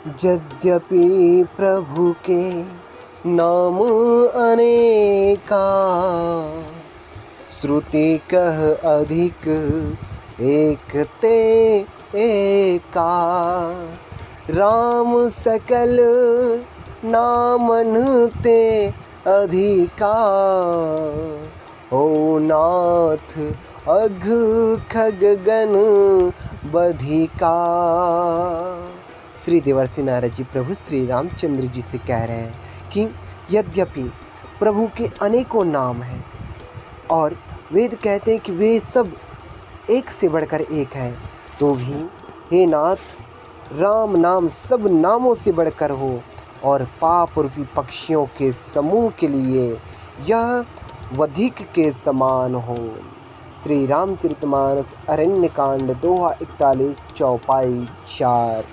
यद्यपि प्रभु के नाम अनेका, श्रुति कह अधिक एक ते एका। राम सकल नामन ते अधिका, हो नाथ अघ खग गण बधिका। श्री देवर्षि नारद जी प्रभु श्री रामचंद्र जी से कह रहे हैं कि यद्यपि प्रभु के अनेकों नाम हैं और वेद कहते हैं कि वे सब एक से बढ़कर एक है, तो भी हे नाथ राम नाम सब नामों से बढ़कर हो और पाप रूपी पक्षियों के समूह के लिए यह वधिक के समान हो। श्री रामचरितमानस अरण्यकांड दोहा 41 चौपाई 4।